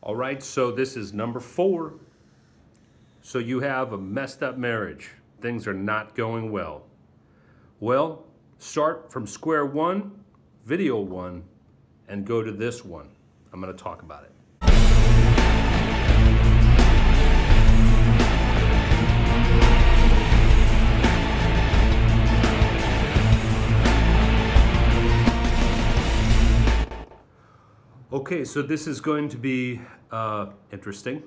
All right, so this is number 4. So you have a messed up marriage. Things are not going well. Well, start from square one, video 1, and go to this one. I'm going to talk about it. Okay, so this is going to be interesting,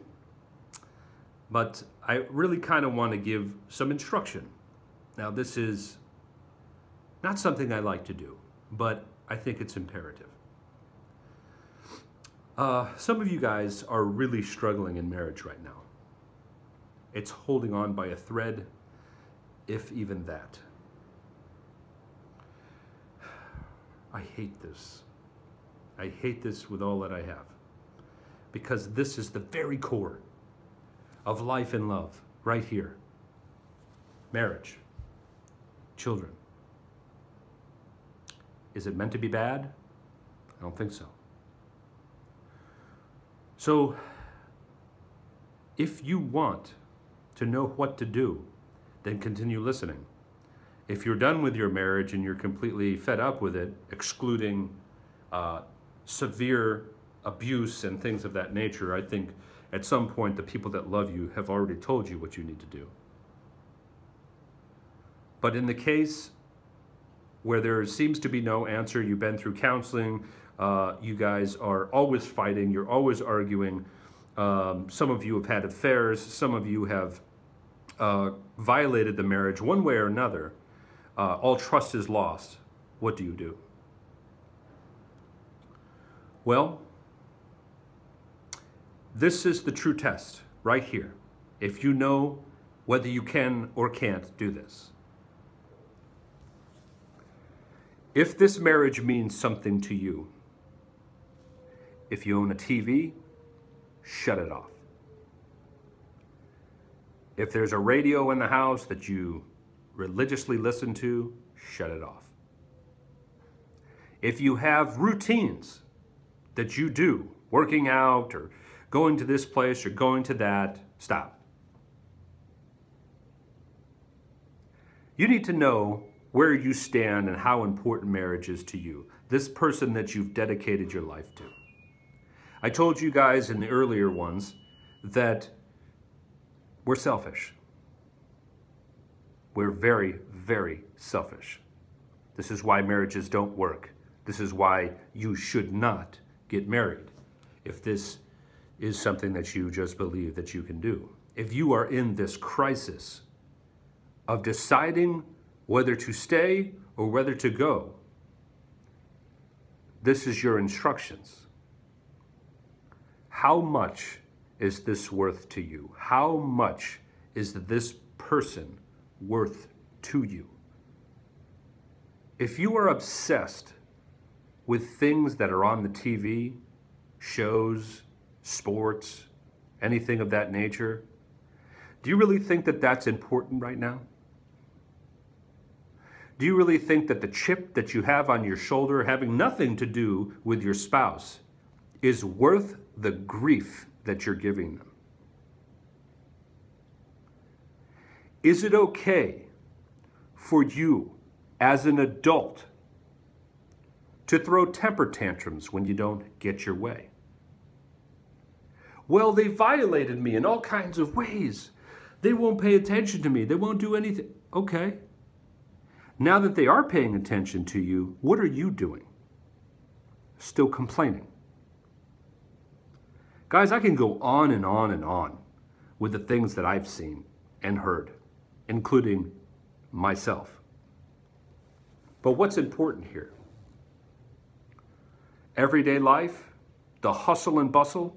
but I really kind of want to give some instruction. Now, this is not something I like to do, but I think it's imperative. Some of you guys are really struggling in marriage right now. It's holding on by a thread, if even that. I hate this. I hate this with all that I have, because this is the very core of life and love, right here. Marriage, children. Is it meant to be bad? I don't think so. So, if you want to know what to do, then continue listening. If you're done with your marriage and you're completely fed up with it, excluding severe abuse and things of that nature, I think at some point the people that love you have already told you what you need to do. But in the case where there seems to be no answer, you've been through counseling, you guys are always fighting, you're always arguing, some of you have had affairs, some of you have violated the marriage one way or another, all trust is lost. What do you do? Well, this is the true test right here, if you know whether you can or can't do this. If this marriage means something to you, if you own a TV, shut it off. If there's a radio in the house that you religiously listen to, shut it off. If you have routines that you do, working out or going to this place or going to that, stop. You need to know where you stand and how important marriage is to you, this person that you've dedicated your life to. I told you guys in the earlier ones that we're selfish. We're very, very selfish. This is why marriages don't work. This is why you should not get married if this is something that you just believe that you can do. If you are in this crisis of deciding whether to stay or whether to go, this is your instructions. How much is this worth to you? How much is this person worth to you? If you are obsessed with things that are on the TV, shows, sports, anything of that nature, do you really think that that's important right now? Do you really think that the chip that you have on your shoulder, having nothing to do with your spouse, is worth the grief that you're giving them? Is it okay for you as an adult to throw temper tantrums when you don't get your way? Well, they violated me in all kinds of ways. They won't pay attention to me. They won't do anything. Okay. Now that they are paying attention to you, what are you doing? Still complaining. Guys, I can go on and on and on with the things that I've seen and heard, including myself. But what's important here? Everyday life, the hustle and bustle,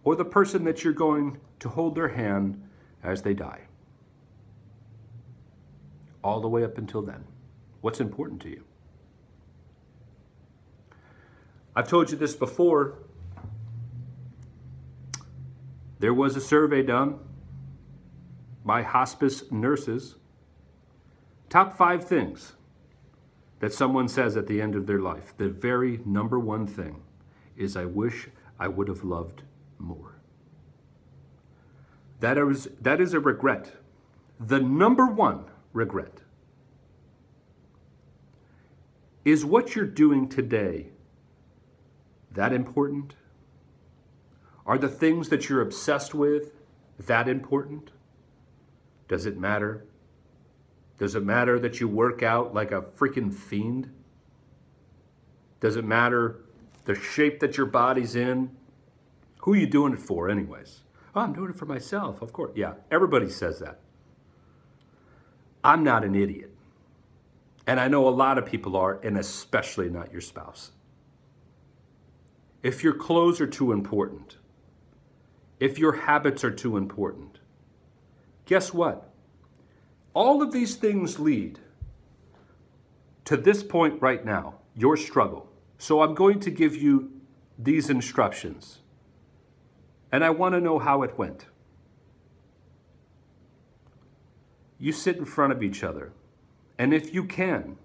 or the person that you're going to hold their hand as they die? All the way up until then. What's important to you? I've told you this before. There was a survey done by hospice nurses. Top 5 things that someone says at the end of their life. The very number one thing is, I wish I would have loved more. That is a regret. The number one regret is what you're doing today that important? Are the things that you're obsessed with that important? Does it matter? Does it matter that you work out like a freaking fiend? Does it matter the shape that your body's in? Who are you doing it for anyways? Oh, I'm doing it for myself, of course. Yeah, everybody says that. I'm not an idiot. And I know a lot of people are, and especially not your spouse. If your clothes are too important, if your habits are too important, guess what? All of these things lead to this point right now, your struggle. So I'm going to give you these instructions, and I want to know how it went. You sit in front of each other, and if you can,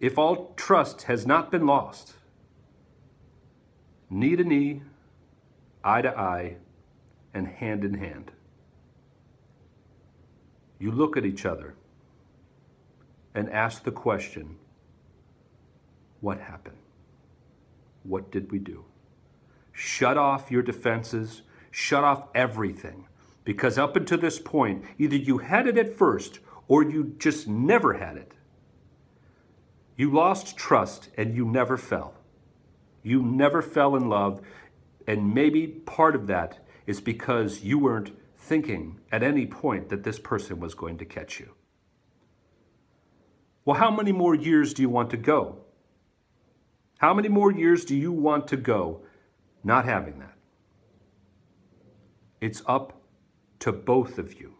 if all trust has not been lost, knee to knee, eye to eye, and hand in hand, you look at each other and ask the question, what happened? What did we do? Shut off your defenses, shut off everything, because up until this point, either you had it at first or you just never had it. You lost trust and you never fell. You never fell in love, and maybe part of that is because you weren't thinking at any point that this person was going to catch you. Well, how many more years do you want to go? How many more years do you want to go not having that? It's up to both of you.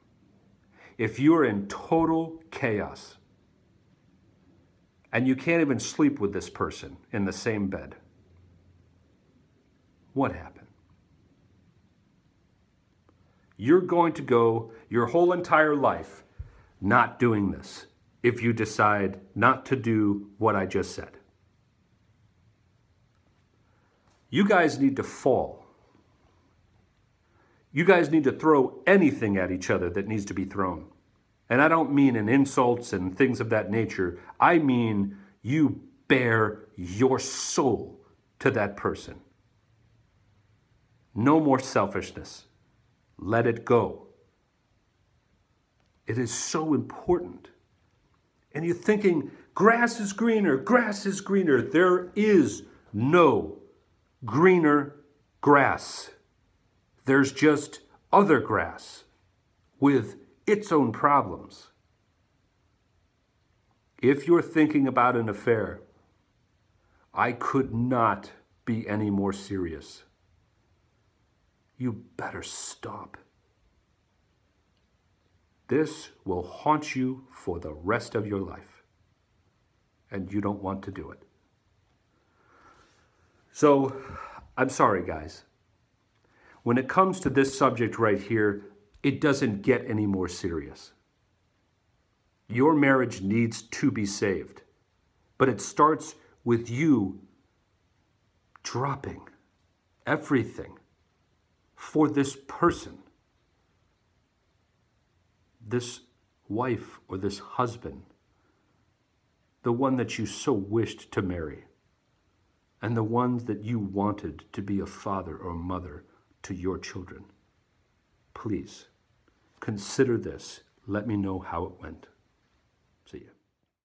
If you're in total chaos and you can't even sleep with this person in the same bed, what happened? You're going to go your whole entire life not doing this if you decide not to do what I just said. You guys need to fall. You guys need to throw anything at each other that needs to be thrown. And I don't mean in insults and things of that nature. I mean you bare your soul to that person. No more selfishness. Let it go. It is so important. And you're thinking, grass is greener, grass is greener. There is no greener grass. There's just other grass with its own problems. If you're thinking about an affair, I could not be any more serious. You better stop. This will haunt you for the rest of your life, and you don't want to do it. So, I'm sorry, guys. When it comes to this subject right here, it doesn't get any more serious. Your marriage needs to be saved, but it starts with you dropping everything for this person, this wife or this husband, the one that you so wished to marry, and the ones that you wanted to be a father or mother to your children. Please consider this. Let me know how it went.